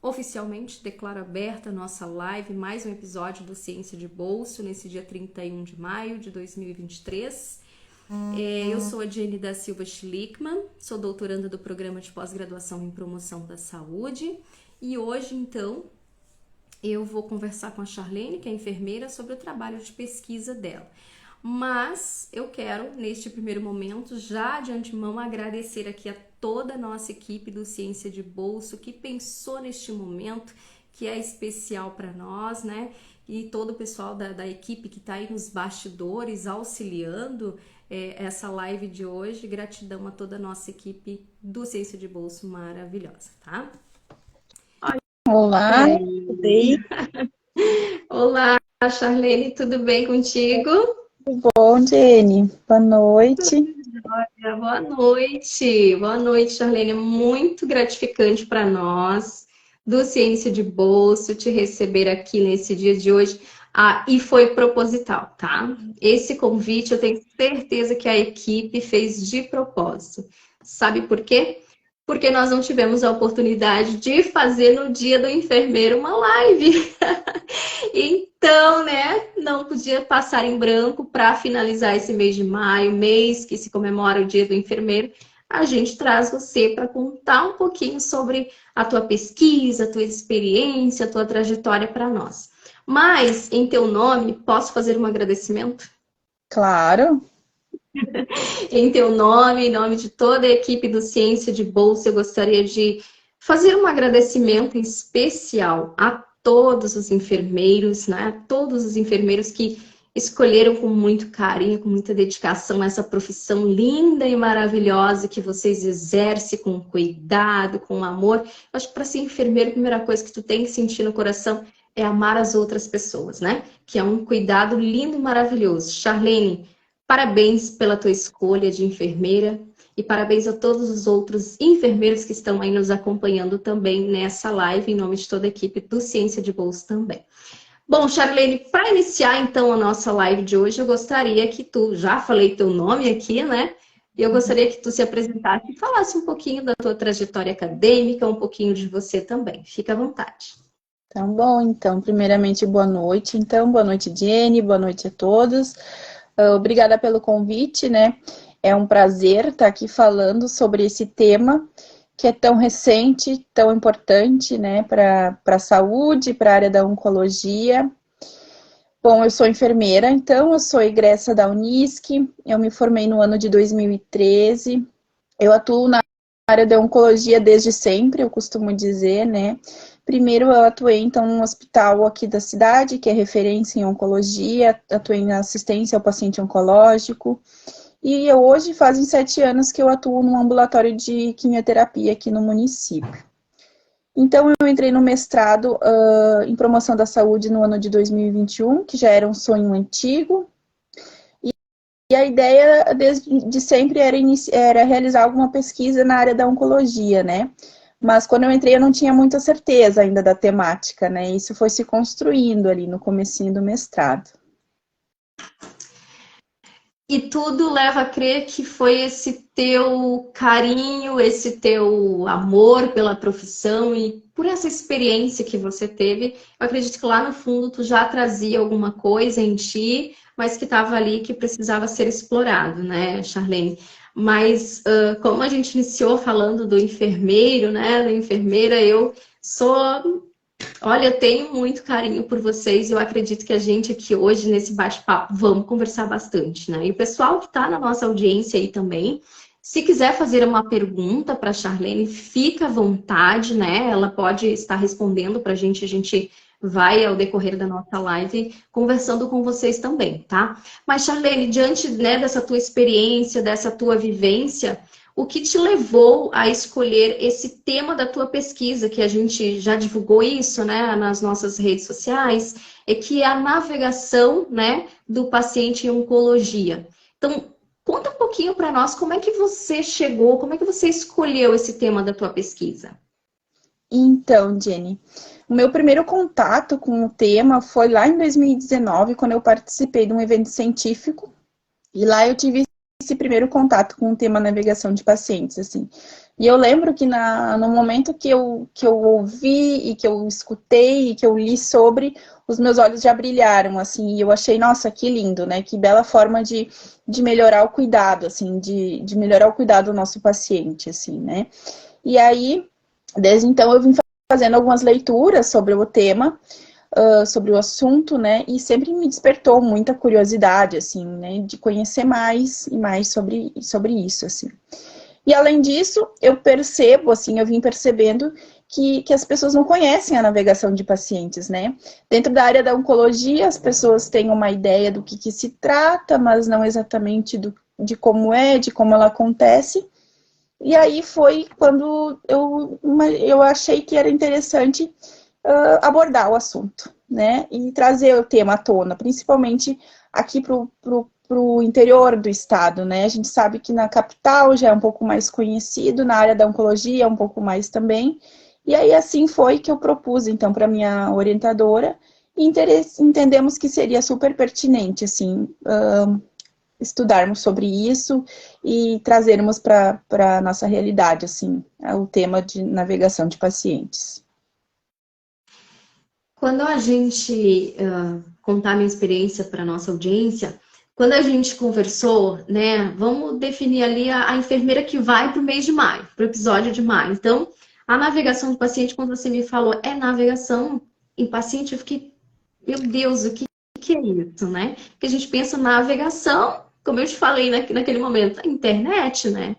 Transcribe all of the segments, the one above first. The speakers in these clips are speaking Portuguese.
Oficialmente declaro aberta a nossa live, mais um episódio do Ciência de Bolso, nesse dia 31 de maio de 2023. Eu sou a Jenny da Silva Schlickman, sou doutoranda do Programa de Pós-Graduação em Promoção da Saúde e hoje, então, eu vou conversar com a Charlene, que é enfermeira, sobre o trabalho de pesquisa dela. Mas eu quero, neste primeiro momento, já de antemão, agradecer aqui a toda a nossa equipe do Ciência de Bolso que pensou neste momento, que é especial para nós, né? E todo o pessoal da equipe que está aí nos bastidores auxiliando essa live de hoje. Gratidão a toda a nossa equipe do Ciência de Bolso maravilhosa, tá? Olá, tudo bem? Olá, Charlene, tudo bem contigo? Tudo bom, Jenny? Boa noite. Boa noite. Boa noite, Charlene. É muito gratificante para nós do Ciência de Bolso te receber aqui nesse dia de hoje. E foi proposital, tá? Esse convite eu tenho certeza que a equipe fez de propósito. Sabe por quê? Porque nós não tivemos a oportunidade de fazer no Dia do Enfermeiro uma live. Então, né, não podia passar em branco para finalizar esse mês de maio, mês que se comemora o Dia do Enfermeiro. A gente traz você para contar um pouquinho sobre a tua pesquisa, a tua experiência, a tua trajetória para nós. Mas, em teu nome, posso fazer um agradecimento? Claro. Em teu nome, em nome de toda a equipe do Ciência de Bolsa, eu gostaria de fazer um agradecimento especial a todos os enfermeiros, né? Todos os enfermeiros que escolheram com muito carinho, com muita dedicação essa profissão linda e maravilhosa que vocês exercem com cuidado, com amor. Eu acho que para ser enfermeiro, a primeira coisa que tu tem que sentir no coração é amar as outras pessoas, né? Que é um cuidado lindo e maravilhoso. Charlene, parabéns pela tua escolha de enfermeira e parabéns a todos os outros enfermeiros que estão aí nos acompanhando também nessa live, em nome de toda a equipe do Ciência de Bolso também. Bom, Charlene, para iniciar então a nossa live de hoje, eu gostaria que tu, já falei teu nome aqui, né? E eu gostaria que tu se apresentasse e falasse um pouquinho da tua trajetória acadêmica, um pouquinho de você também. Fica à vontade. Então, bom, então, primeiramente, boa noite. Então, boa noite, Jenny, boa noite a todos. Obrigada pelo convite, né? É um prazer estar aqui falando sobre esse tema que é tão recente, tão importante, né, para a saúde, para a área da oncologia. Bom, eu sou enfermeira, então, eu sou egressa da Unisc, eu me formei no ano de 2013, eu atuo na área da oncologia desde sempre, eu costumo dizer, né? Primeiro eu atuei, então, num hospital aqui da cidade, que é referência em oncologia, atuei na assistência ao paciente oncológico, e hoje fazem 7 anos que eu atuo num ambulatório de quimioterapia aqui no município. Então, eu entrei no mestrado em promoção da saúde no ano de 2021, que já era um sonho antigo, e a ideia desde sempre era realizar alguma pesquisa na área da oncologia, né? Mas quando eu entrei eu não tinha muita certeza ainda da temática, né? Isso foi se construindo ali no comecinho do mestrado. E tudo leva a crer que foi esse teu carinho, esse teu amor pela profissão e por essa experiência que você teve. Eu acredito que lá no fundo tu já trazia alguma coisa em ti, mas que estava ali que precisava ser explorado, né, Charlene? Mas como a gente iniciou falando do enfermeiro, né, da enfermeira, eu sou... Olha, eu tenho muito carinho por vocês e eu acredito que a gente aqui hoje, nesse bate-papo, vamos conversar bastante, né? E o pessoal que está na nossa audiência aí também, se quiser fazer uma pergunta para a Charlene, fica à vontade, né? Ela pode estar respondendo para a gente vai, ao decorrer da nossa live, conversando com vocês também, tá? Mas, Charlene, diante, né, dessa tua experiência, dessa tua vivência, o que te levou a escolher esse tema da tua pesquisa, que a gente já divulgou isso, né, nas nossas redes sociais, é que é a navegação, né, do paciente em oncologia. Então, conta um pouquinho para nós como é que você chegou, como é que você escolheu esse tema da tua pesquisa? Então, Jenny, o meu primeiro contato com o tema foi lá em 2019, quando eu participei de um evento científico, e lá eu tive esse primeiro contato com o tema navegação de pacientes, assim. E eu lembro que no momento que eu ouvi e que eu escutei e que eu li sobre, os meus olhos já brilharam, assim, e eu achei, nossa, que lindo, né? Que bela forma de melhorar o cuidado, assim, de melhorar o cuidado do nosso paciente, assim, né? E aí, desde então, eu vim fazendo algumas leituras sobre o tema, sobre o assunto, né? E sempre me despertou muita curiosidade, assim, né? De conhecer mais e mais sobre isso, assim. E além disso, eu percebo, assim, eu vim percebendo que as pessoas não conhecem a navegação de pacientes, né? Dentro da área da oncologia, as pessoas têm uma ideia do que se trata, mas não exatamente de como de como ela acontece. E aí foi quando eu achei que era interessante abordar o assunto, né? E trazer o tema à tona, principalmente aqui para o interior do estado, né? A gente sabe que na capital já é um pouco mais conhecido, na área da oncologia um pouco mais também. E aí assim foi que eu propus, então, para minha orientadora, e entendemos que seria super pertinente, assim, estudarmos sobre isso e trazermos para a nossa realidade, assim, o tema de navegação de pacientes. Quando a gente contar minha experiência para nossa audiência, quando a gente conversou, né, vamos definir ali a enfermeira que vai para o mês de maio, para o episódio de maio. Então, a navegação do paciente, quando você me falou, é navegação em paciente, eu fiquei, meu Deus, o que é isso, né? Porque a gente pensa navegação, como eu te falei naquele momento, a internet, né?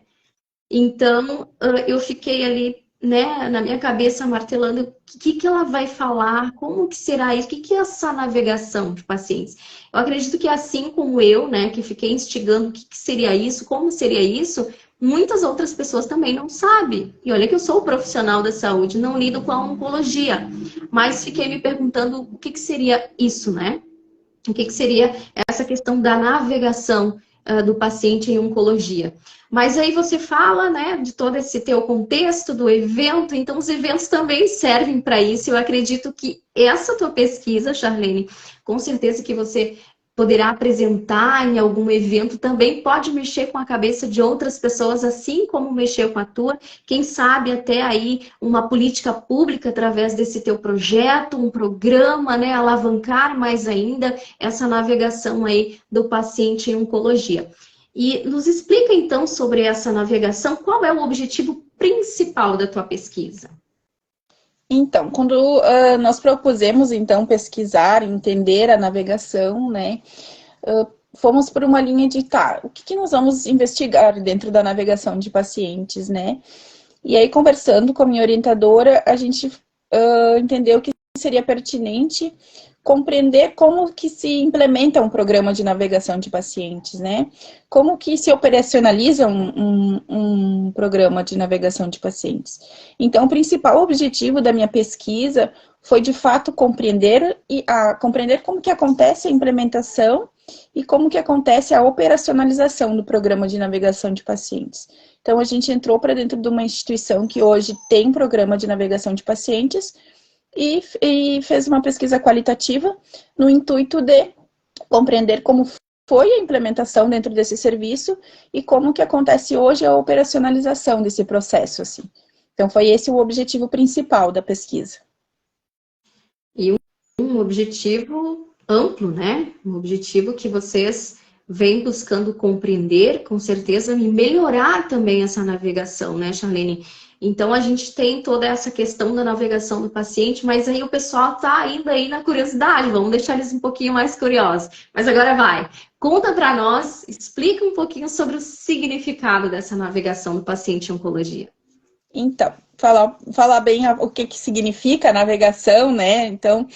Então, eu fiquei ali, né, na minha cabeça martelando o que ela vai falar, como que será isso, o que é essa navegação de pacientes. Eu acredito que assim como eu, né, que fiquei instigando o que seria isso, como seria isso, muitas outras pessoas também não sabem. E olha que eu sou profissional da saúde, não lido com a oncologia, mas fiquei me perguntando o que seria isso, né? O que seria essa questão da navegação do paciente em oncologia. Mas aí você fala, né, de todo esse teu contexto do evento, então os eventos também servem para isso. Eu acredito que essa tua pesquisa, Charlene, com certeza que você poderá apresentar em algum evento, também pode mexer com a cabeça de outras pessoas, assim como mexeu com a tua. Quem sabe até aí uma política pública através desse teu projeto, um programa, né, alavancar mais ainda essa navegação aí do paciente em oncologia. E nos explica então sobre essa navegação, qual é o objetivo principal da tua pesquisa? Então, quando nós propusemos, então, pesquisar, entender a navegação, né, fomos por uma linha de, tá, o que nós vamos investigar dentro da navegação de pacientes, né? E aí, conversando com a minha orientadora, a gente entendeu que seria pertinente compreender como que se implementa um programa de navegação de pacientes, né? Como que se operacionaliza um programa de navegação de pacientes. Então, o principal objetivo da minha pesquisa foi, de fato, compreender como que acontece a implementação e como que acontece a operacionalização do programa de navegação de pacientes. Então, a gente entrou para dentro de uma instituição que hoje tem programa de navegação de pacientes e fez uma pesquisa qualitativa no intuito de compreender como foi a implementação dentro desse serviço e como que acontece hoje a operacionalização desse processo, assim. Então, foi esse o objetivo principal da pesquisa. E um objetivo amplo, né? Um objetivo que vocês vêm buscando compreender, com certeza, e melhorar também essa navegação, né, Charlene? Então, a gente tem toda essa questão da navegação do paciente, mas aí o pessoal está ainda aí na curiosidade, vamos deixar eles um pouquinho mais curiosos. Mas agora vai, conta para nós, explica um pouquinho sobre o significado dessa navegação do paciente em oncologia. Então, falar bem o que significa a navegação, né? Então,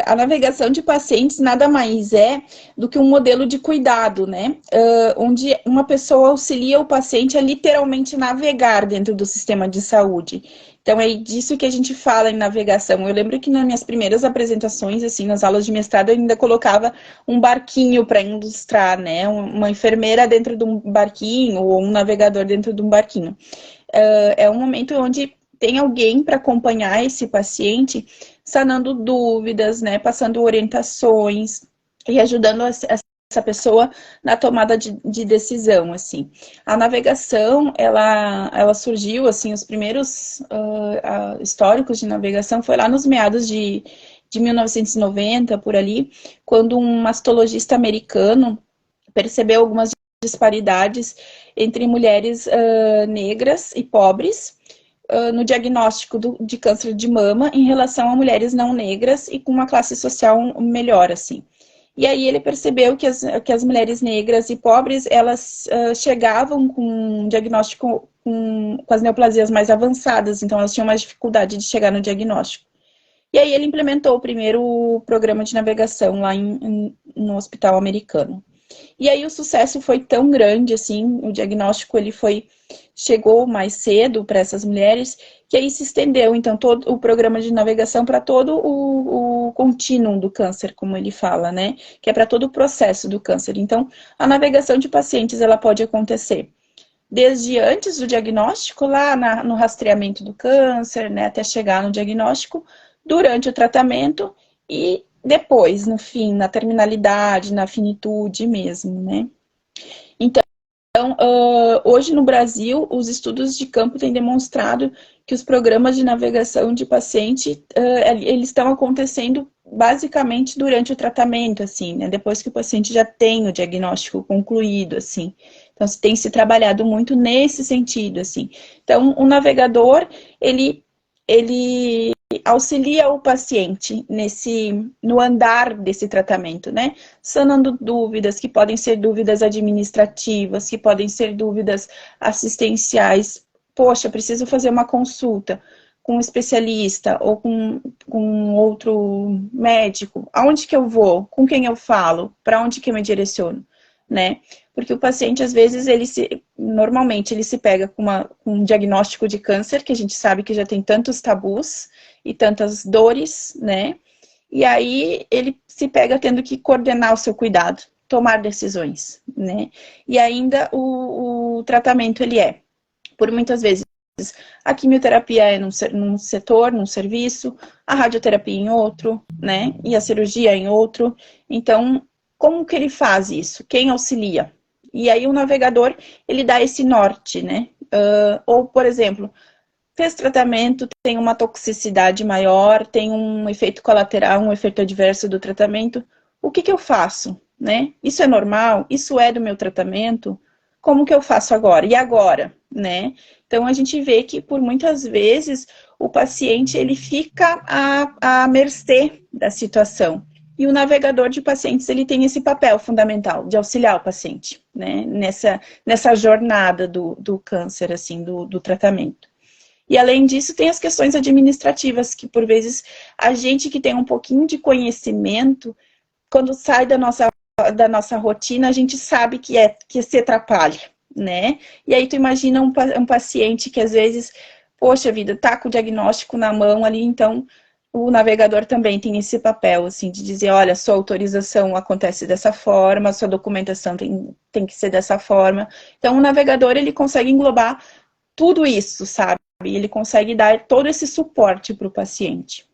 a navegação de pacientes nada mais é do que um modelo de cuidado, né? Onde uma pessoa auxilia o paciente a literalmente navegar dentro do sistema de saúde. Então, é disso que a gente fala em navegação. Eu lembro que nas minhas primeiras apresentações, assim, nas aulas de mestrado, eu ainda colocava um barquinho para ilustrar, né? Uma enfermeira dentro de um barquinho ou um navegador dentro de um barquinho. É um momento onde tem alguém para acompanhar esse paciente, sanando dúvidas, né, passando orientações e ajudando essa pessoa na tomada de decisão, assim. A navegação, ela surgiu, assim, os primeiros históricos de navegação foi lá nos meados de 1990, por ali, quando um mastologista americano percebeu algumas disparidades entre mulheres negras e pobres no diagnóstico de câncer de mama em relação a mulheres não negras e com uma classe social melhor, assim. E aí ele percebeu que as mulheres negras e pobres, elas chegavam com um diagnóstico com as neoplasias mais avançadas, então elas tinham mais dificuldade de chegar no diagnóstico. E aí ele implementou o primeiro programa de navegação lá no hospital americano. E aí o sucesso foi tão grande, assim, o diagnóstico chegou mais cedo para essas mulheres, que aí se estendeu, então, todo o programa de navegação para todo o contínuo do câncer, como ele fala, né? Que é para todo o processo do câncer. Então, a navegação de pacientes, ela pode acontecer desde antes do diagnóstico, lá no rastreamento do câncer, né? Até chegar no diagnóstico, durante o tratamento e depois, no fim, na terminalidade, na finitude mesmo, né? Então, hoje no Brasil, os estudos de campo têm demonstrado que os programas de navegação de paciente, eles estão acontecendo basicamente durante o tratamento, assim, né? Depois que o paciente já tem o diagnóstico concluído, assim. Então, tem se trabalhado muito nesse sentido, assim. Então, o navegador, ele auxilia o paciente no andar desse tratamento, né? Sanando dúvidas, que podem ser dúvidas administrativas, que podem ser dúvidas assistenciais. Poxa, preciso fazer uma consulta com um especialista ou com outro médico. Aonde que eu vou? Com quem eu falo? Para onde que eu me direciono? Né? Porque o paciente, às vezes, normalmente ele se pega com um diagnóstico de câncer, que a gente sabe que já tem tantos tabus e tantas dores, né? E aí ele se pega tendo que coordenar o seu cuidado, tomar decisões, né? E ainda o tratamento, por muitas vezes, a quimioterapia é num setor, num serviço, a radioterapia em outro, né? E a cirurgia em outro. Então, como que ele faz isso? Quem auxilia? E aí o navegador, ele dá esse norte, né? Ou, por exemplo, fez tratamento, tem uma toxicidade maior, tem um efeito colateral, um efeito adverso do tratamento. O que eu faço, né? Isso é normal? Isso é do meu tratamento? Como que eu faço agora? E agora, né? Então, a gente vê que, por muitas vezes, o paciente, ele fica à mercê da situação. E o navegador de pacientes, ele tem esse papel fundamental de auxiliar o paciente, né? Nessa jornada do câncer, assim, do tratamento. E, além disso, tem as questões administrativas, que, por vezes, a gente que tem um pouquinho de conhecimento, quando sai da nossa rotina, a gente sabe que se atrapalha, né? E aí tu imagina um paciente que às vezes, poxa vida, tá com o diagnóstico na mão ali, então o navegador também tem esse papel, assim, de dizer, olha, sua autorização acontece dessa forma, sua documentação tem que ser dessa forma. Então o navegador, ele consegue englobar tudo isso, sabe? Ele consegue dar todo esse suporte para o paciente.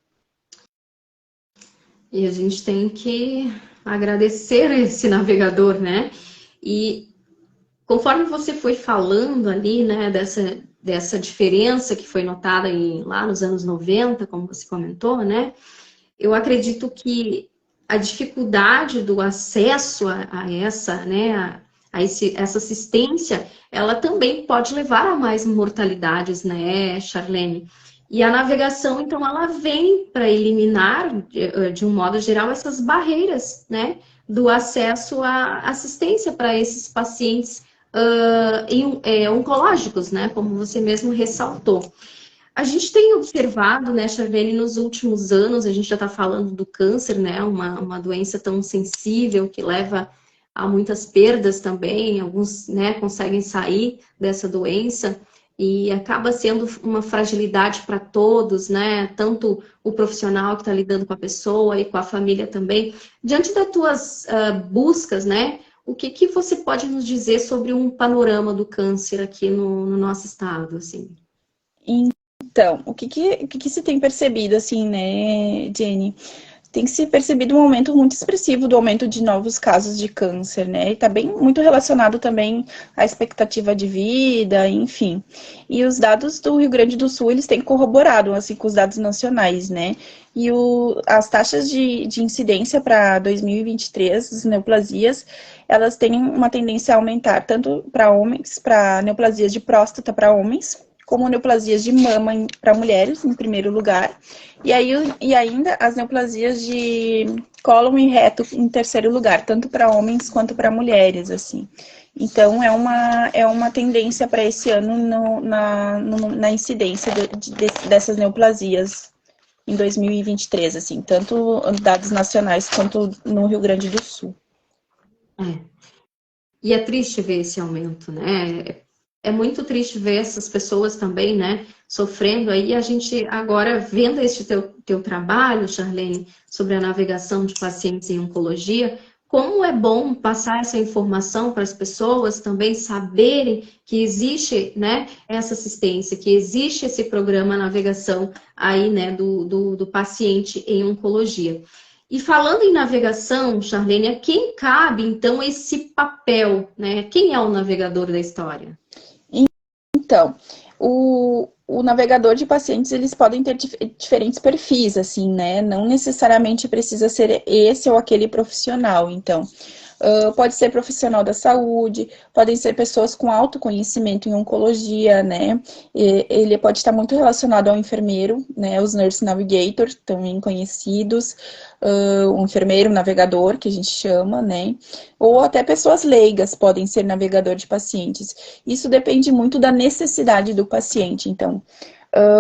E a gente tem que agradecer esse navegador, né? E conforme você foi falando ali, né, dessa diferença que foi notada lá nos anos 90, como você comentou, né? Eu acredito que a dificuldade do acesso a essa, né, essa assistência, ela também pode levar a mais mortalidades, né, Charlene? E a navegação, então, ela vem para eliminar, de um modo geral, essas barreiras, né, do acesso à assistência para esses pacientes oncológicos, né, como você mesmo ressaltou. A gente tem observado, né, Charlene, nos últimos anos, a gente já está falando do câncer, né, uma doença tão sensível que leva a muitas perdas também, alguns, né, conseguem sair dessa doença e acaba sendo uma fragilidade para todos, né, tanto o profissional que está lidando com a pessoa e com a família também. Diante das tuas buscas, né, o que você pode nos dizer sobre um panorama do câncer aqui no nosso estado, assim? Então, o que se tem percebido, assim, né, Jenny? tem se percebido um aumento muito expressivo do aumento de novos casos de câncer, né? E está bem muito relacionado também à expectativa de vida, enfim. E os dados do Rio Grande do Sul, eles têm corroborado, assim, com os dados nacionais, né? E as taxas de incidência para 2023, as neoplasias, elas têm uma tendência a aumentar, tanto para homens, para neoplasias de próstata para homens, como neoplasias de mama para mulheres, em primeiro lugar, e ainda as neoplasias de cólon e reto em terceiro lugar, tanto para homens quanto para mulheres, assim. Então, é uma tendência para esse ano na incidência dessas neoplasias em 2023, assim, tanto dados nacionais quanto no Rio Grande do Sul. E é triste ver esse aumento, né? É muito triste ver essas pessoas também, né, sofrendo aí. A gente agora, vendo este teu trabalho, Charlene, sobre a navegação de pacientes em oncologia, como é bom passar essa informação para as pessoas também saberem que existe, né, essa assistência, que existe esse programa navegação aí, né, do paciente em oncologia. E falando em navegação, Charlene, a quem cabe, então, esse papel, né? Quem é o navegador da história? Então, o navegador de pacientes, eles podem ter diferentes perfis, assim, né? Não necessariamente precisa ser esse ou aquele profissional. Então, pode ser profissional da saúde, podem ser pessoas com alto conhecimento em oncologia, né? Ele pode estar muito relacionado ao enfermeiro, né? Os nurse navigators, também conhecidos, um enfermeiro navegador, que a gente chama, né? Ou até pessoas leigas podem ser navegador de pacientes. Isso depende muito da necessidade do paciente. Então,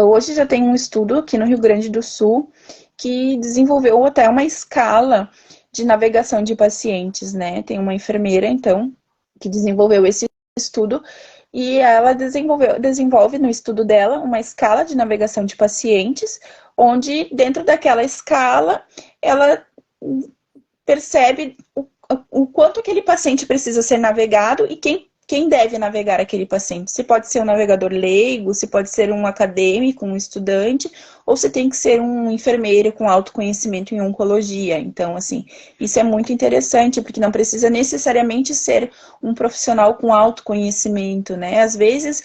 hoje já tem um estudo aqui no Rio Grande do Sul que desenvolveu até uma escala de navegação de pacientes, né? Tem uma enfermeira, então, que desenvolveu esse estudo e ela desenvolve no estudo dela uma escala de navegação de pacientes, onde dentro daquela escala ela percebe o quanto aquele paciente precisa ser navegado e quem deve navegar aquele paciente. Se pode ser um navegador leigo, se pode ser um acadêmico, um estudante, ou se tem que ser um enfermeiro com alto conhecimento em oncologia. Então, assim, isso é muito interessante, porque não precisa necessariamente ser um profissional com alto conhecimento, né? Às vezes,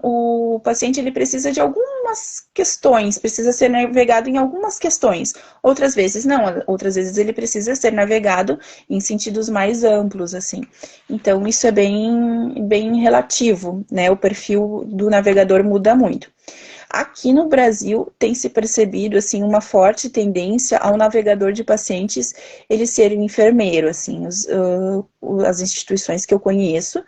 o paciente ele precisa de algumas questões, precisa ser navegado em algumas questões. Outras vezes não, outras vezes ele precisa ser navegado em sentidos mais amplos, assim. Então, isso é bem relativo, né? O perfil do navegador muda muito. Aqui no Brasil tem se percebido assim uma forte tendência ao navegador de pacientes ele ser um enfermeiro, assim, as instituições que eu conheço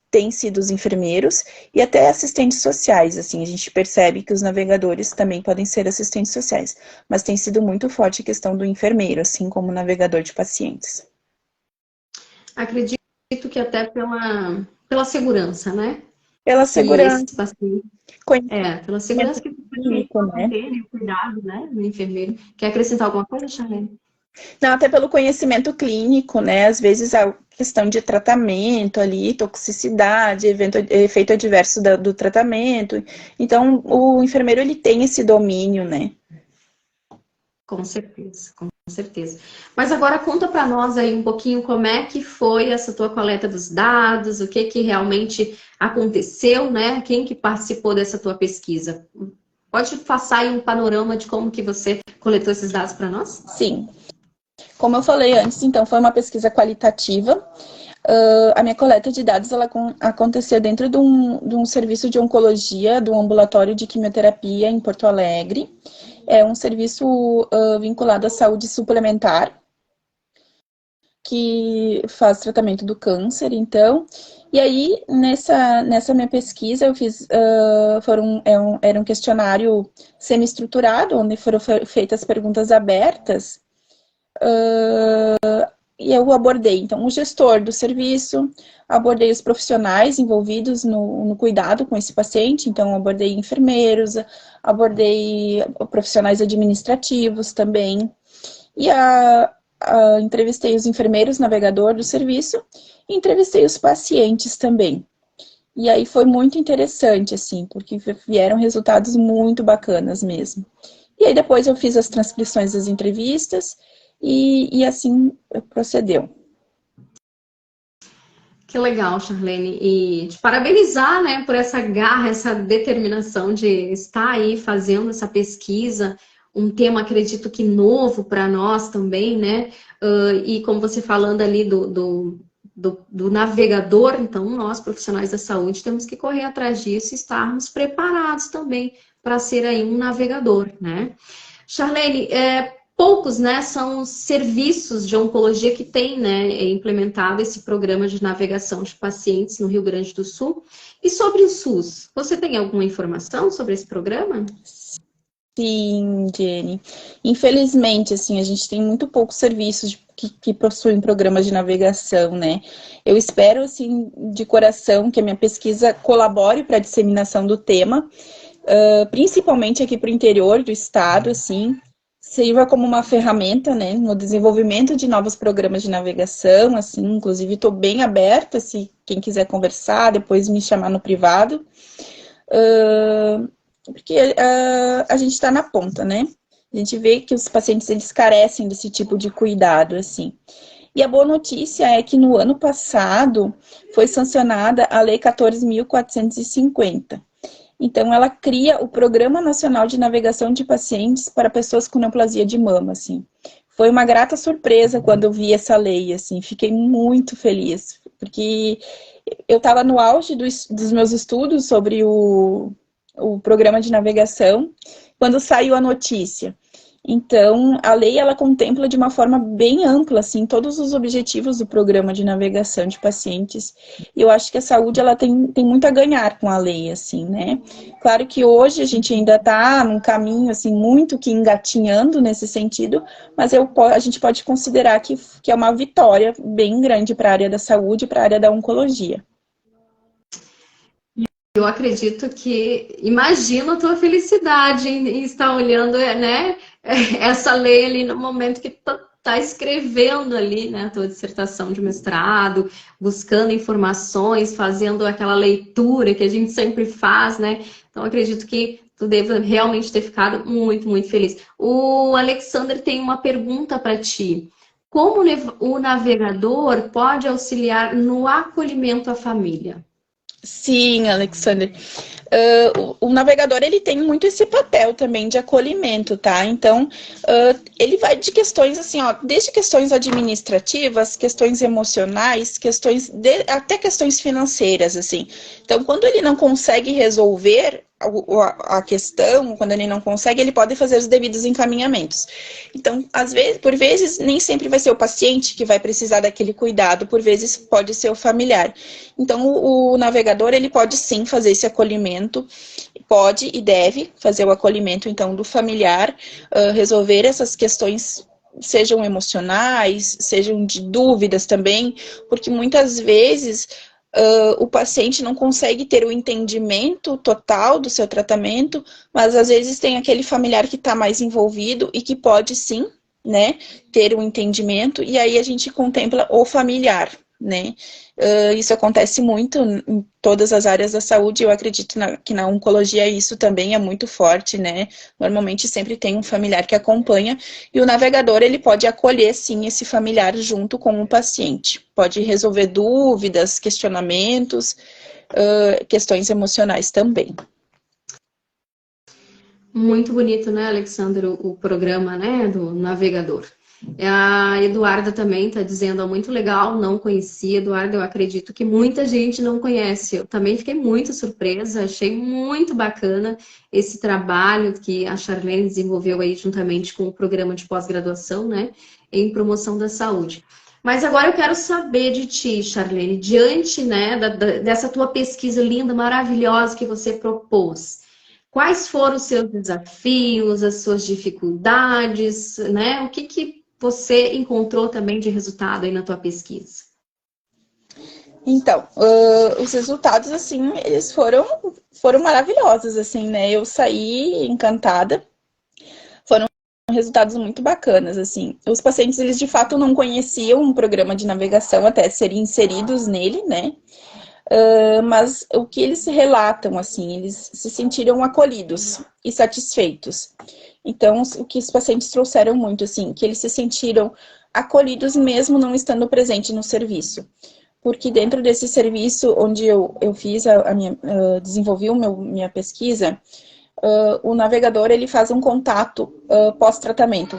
têm sido os enfermeiros e até assistentes sociais, assim, a gente percebe que os navegadores também podem ser assistentes sociais, mas tem sido muito forte a questão do enfermeiro, assim como navegador de pacientes. Acredito que até pela segurança, né? Pela segurança. Esse paciente, pela segurança que o paciente né? ter, o cuidado, né, do enfermeiro. Quer acrescentar alguma coisa, Charlene? Não, até pelo conhecimento clínico, né? Às vezes a questão de tratamento ali, toxicidade, efeito adverso do tratamento. Então, o enfermeiro, ele tem esse domínio, né? Com certeza, com certeza. Mas agora conta para nós aí um pouquinho como é que foi essa tua coleta dos dados, o que realmente aconteceu, né? Quem que participou dessa tua pesquisa? Pode passar aí um panorama de como que você coletou esses dados para nós? Sim. Como eu falei antes, então, foi uma pesquisa qualitativa. A minha coleta de dados ela aconteceu dentro de um serviço de oncologia, do ambulatório de quimioterapia em Porto Alegre. É um serviço vinculado à saúde suplementar, que faz tratamento do câncer, então. E aí, nessa minha pesquisa, eu fiz, era um questionário semi-estruturado, onde foram feitas perguntas abertas, e eu abordei, então, o gestor do serviço, abordei os profissionais envolvidos no cuidado com esse paciente, então, abordei enfermeiros, abordei profissionais administrativos também, e entrevistei os enfermeiros navegador do serviço, e entrevistei os pacientes também. E aí foi muito interessante, assim, porque vieram resultados muito bacanas mesmo. E aí depois eu fiz as transcrições das entrevistas e assim procedeu. Que legal, Charlene. E te parabenizar, né, por essa garra, essa determinação de estar aí fazendo essa pesquisa, um tema, acredito que novo para nós também, né? E como você falando ali do navegador, então nós, profissionais da saúde, temos que correr atrás disso e estarmos preparados também para ser aí um navegador, né? Charlene, poucos, né, são os serviços de oncologia que têm, né, implementado esse programa de navegação de pacientes no Rio Grande do Sul. E sobre o SUS, você tem alguma informação sobre esse programa? Sim, Jenny. Infelizmente, assim, a gente tem muito poucos serviços que possuem programas de navegação, né? Eu espero, assim, de coração que a minha pesquisa colabore para a disseminação do tema, principalmente aqui para o interior do estado, assim, sirva como uma ferramenta, né, no desenvolvimento de novos programas de navegação, assim, inclusive estou bem aberta, se quem quiser conversar, depois me chamar no privado, porque a gente está na ponta, né? A gente vê que os pacientes, eles carecem desse tipo de cuidado, assim. E a boa notícia é que no ano passado foi sancionada a Lei 14.450. Então, ela cria o Programa Nacional de Navegação de Pacientes para Pessoas com Neoplasia de Mama, assim. Foi uma grata surpresa quando eu vi essa lei, assim. Fiquei muito feliz, porque eu estava no auge dos meus estudos sobre o programa de navegação quando saiu a notícia. Então, a lei, ela contempla de uma forma bem ampla, assim, todos os objetivos do programa de navegação de pacientes. E eu acho que a saúde, ela tem muito a ganhar com a lei, assim, né? Claro que hoje a gente ainda está num caminho, assim, muito que engatinhando nesse sentido, mas a gente pode considerar que é uma vitória bem grande para a área da saúde e para a área da oncologia. Eu acredito que, imagino a tua felicidade em estar olhando, né, essa lei ali no momento que tá escrevendo ali, né, a tua dissertação de mestrado, buscando informações, fazendo aquela leitura que a gente sempre faz, né? Então, acredito que tu deve realmente ter ficado muito, muito feliz. O Alexander tem uma pergunta para ti. Como o navegador pode auxiliar no acolhimento à família? Sim, Alexander. O navegador, ele tem muito esse papel também de acolhimento, tá? Então, ele vai de questões assim, ó, desde questões administrativas, questões emocionais, até questões financeiras, assim. Então, quando ele não consegue resolver a questão, quando ele não consegue, ele pode fazer os devidos encaminhamentos. Então, às vezes, por vezes, nem sempre vai ser o paciente que vai precisar daquele cuidado, por vezes pode ser o familiar. Então, o navegador, ele pode sim fazer esse acolhimento, pode e deve fazer o acolhimento, então, do familiar, resolver essas questões, sejam emocionais, sejam de dúvidas também, porque muitas vezes o paciente não consegue ter o entendimento total do seu tratamento, mas às vezes tem aquele familiar que está mais envolvido e que pode sim, né, ter um entendimento, e aí a gente contempla o familiar, né? Isso acontece muito em todas as áreas da saúde, eu acredito que na oncologia isso também é muito forte, né? Normalmente sempre tem um familiar que acompanha, e o navegador, ele pode acolher sim esse familiar junto com o paciente, pode resolver dúvidas, questionamentos, questões emocionais também. Muito bonito, né, Alexandre, o programa, né, do navegador. A Eduarda também está dizendo, muito legal, não conhecia. Eduarda, eu acredito que muita gente não conhece. Eu também fiquei muito surpresa, achei muito bacana esse trabalho que a Charlene desenvolveu aí juntamente com o programa de pós-graduação, né, em promoção da saúde. Mas agora eu quero saber de ti, Charlene, diante, né, dessa tua pesquisa linda, maravilhosa que você propôs. Quais foram os seus desafios, as suas dificuldades, né? O que você encontrou também de resultado aí na tua pesquisa? Então, os resultados, assim, eles foram maravilhosos, assim, né? Eu saí encantada. Foram resultados muito bacanas, assim. Os pacientes, eles de fato não conheciam um programa de navegação até serem inseridos nele, né? Mas o que eles relatam, assim, eles se sentiram acolhidos e satisfeitos. Então, o que os pacientes trouxeram muito, assim, que eles se sentiram acolhidos mesmo não estando presente no serviço. Porque dentro desse serviço onde eu fiz desenvolvi minha pesquisa, o navegador ele faz um contato pós-tratamento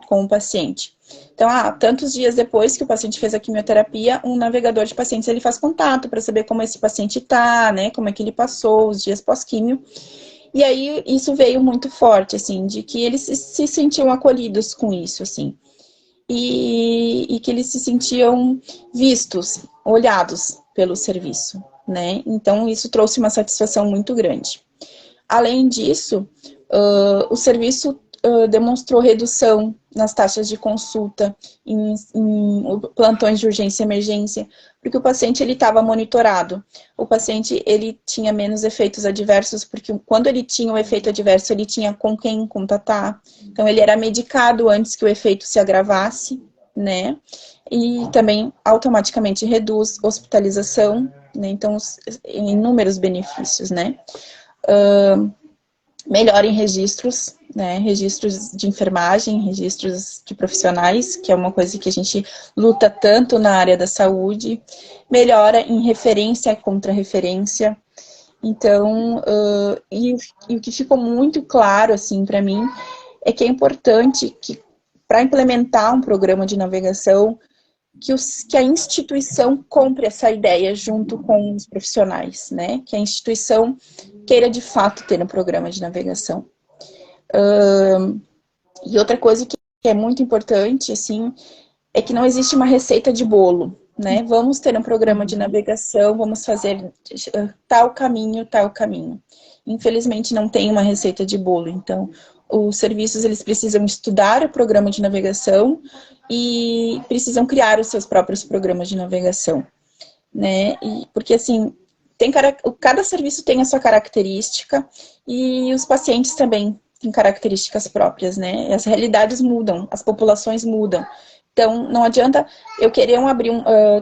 com o paciente. Então, tantos dias depois que o paciente fez a quimioterapia, um navegador de pacientes ele faz contato para saber como esse paciente está, né, como é que ele passou os dias pós-quimio. E aí isso veio muito forte, assim, de que eles se sentiam acolhidos com isso, assim. E que eles se sentiam vistos, olhados pelo serviço, né? Então, isso trouxe uma satisfação muito grande. Além disso, o serviço demonstrou redução nas taxas de consulta, em plantões de urgência e emergência, porque o paciente ele estava monitorado. O paciente ele tinha menos efeitos adversos, porque quando ele tinha um efeito adverso, ele tinha com quem contatar. Então, ele era medicado antes que o efeito se agravasse, né? E também automaticamente reduz hospitalização, né? Então, inúmeros benefícios, né? Melhora em registros, né? Registros de enfermagem, registros de profissionais, que é uma coisa que a gente luta tanto na área da saúde. Melhora em referência contra referência. Então, e o que ficou muito claro, assim, para mim, é que é importante que, para implementar um programa de navegação, que a instituição compre essa ideia junto com os profissionais, né? Que a instituição queira de fato ter um programa de navegação. E outra coisa que é muito importante, assim, é que não existe uma receita de bolo, né? Vamos ter um programa de navegação, vamos fazer tal caminho, tal caminho. Infelizmente não tem uma receita de bolo, então os serviços eles precisam estudar o programa de navegação e precisam criar os seus próprios programas de navegação, né? Porque assim, cada serviço tem a sua característica e os pacientes também têm características próprias, né? As realidades mudam, as populações mudam. Então, não adianta eu querer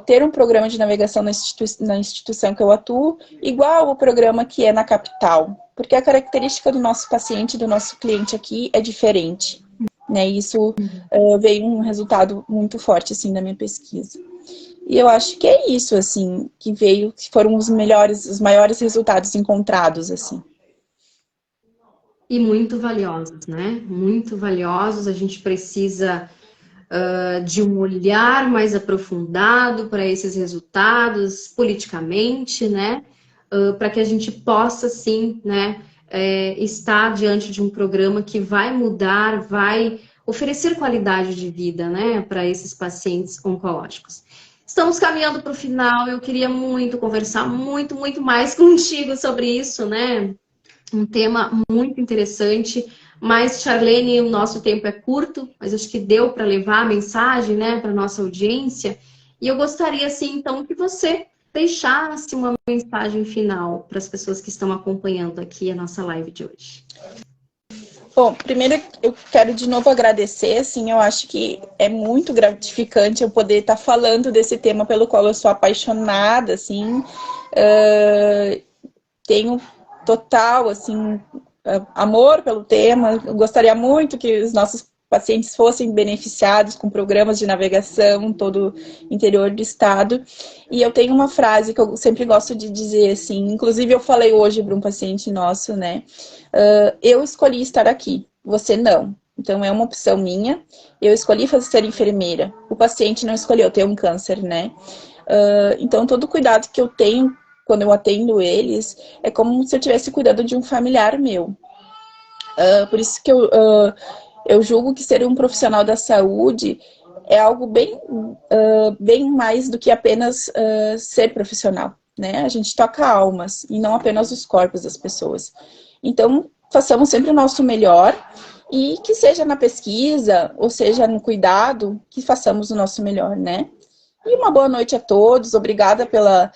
ter um programa de navegação na instituição que eu atuo, igual o programa que é na capital, porque a característica do nosso paciente, do nosso cliente aqui é diferente, né? Isso veio um resultado muito forte, assim, da minha pesquisa. E eu acho que é isso, assim, que foram os maiores resultados encontrados, assim. E muito valiosos, né? Muito valiosos. A gente precisa de um olhar mais aprofundado para esses resultados politicamente, né? Para que a gente possa, sim, né, estar diante de um programa que vai mudar, vai oferecer qualidade de vida, né, para esses pacientes oncológicos. Estamos caminhando para o final, eu queria muito conversar muito mais contigo sobre isso, né? Um tema muito interessante, mas, Charlene, o nosso tempo é curto, mas acho que deu para levar a mensagem, né, para a nossa audiência. E eu gostaria, assim, então, que você deixasse uma mensagem final para as pessoas que estão acompanhando aqui a nossa live de hoje. Bom, primeiro eu quero de novo agradecer, assim, eu acho que é muito gratificante eu poder estar falando desse tema pelo qual eu sou apaixonada, assim, tenho total, assim, amor pelo tema, eu gostaria muito que os nossos pacientes fossem beneficiados com programas de navegação em todo o interior do estado. E eu tenho uma frase que eu sempre gosto de dizer, assim, inclusive eu falei hoje para um paciente nosso, né? Eu escolhi estar aqui, você não. Então é uma opção minha. Eu escolhi ser enfermeira. O paciente não escolheu ter um câncer, né? Então todo o cuidado que eu tenho quando eu atendo eles é como se eu estivesse cuidando de um familiar meu. Por isso que eu julgo que ser um profissional da saúde é algo bem mais do que apenas ser profissional, né? A gente toca almas e não apenas os corpos das pessoas. Então, façamos sempre o nosso melhor e que seja na pesquisa ou seja no cuidado, que façamos o nosso melhor, né? E uma boa noite a todos, obrigada pela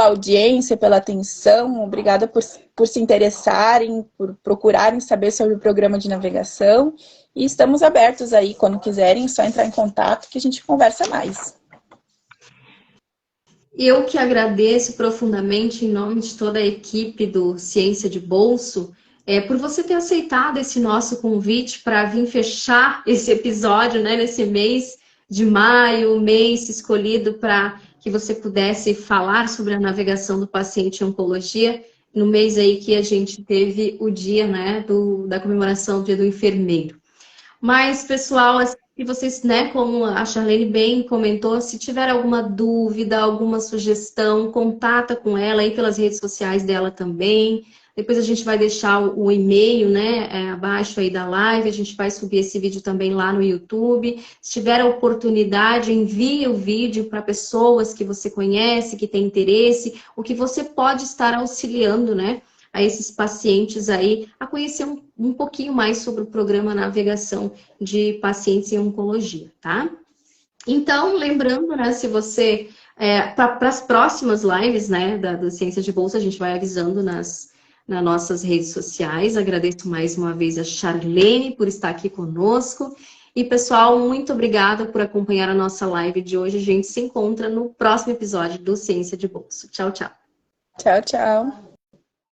audiência, pela atenção, obrigada por se interessarem, por procurarem saber sobre o programa de navegação. E estamos abertos aí, quando quiserem, é só entrar em contato que a gente conversa mais. Eu que agradeço profundamente em nome de toda a equipe do Ciência de Bolso, por você ter aceitado esse nosso convite para vir fechar esse episódio, né, nesse mês de maio, mês escolhido para que você pudesse falar sobre a navegação do paciente em oncologia, no mês aí que a gente teve o dia, né, da comemoração do Dia do Enfermeiro. Mas, pessoal, se vocês, né, como a Charlene bem comentou, se tiver alguma dúvida, alguma sugestão, contata com ela aí pelas redes sociais dela também. Depois a gente vai deixar o e-mail, né, abaixo aí da live. A gente vai subir esse vídeo também lá no YouTube. Se tiver a oportunidade, envie o vídeo para pessoas que você conhece, que tem interesse, o que você pode estar auxiliando, né, a esses pacientes aí a conhecer um pouquinho mais sobre o programa Navegação de Pacientes em Oncologia, tá? Então, lembrando, né, se você... para as próximas lives, né, da Ciência de Bolsa, a gente vai avisando nas nossas redes sociais. Agradeço mais uma vez a Charlene por estar aqui conosco. E, pessoal, muito obrigada por acompanhar a nossa live de hoje. A gente se encontra no próximo episódio do Ciência de Bolsa. Tchau, tchau. Tchau, tchau.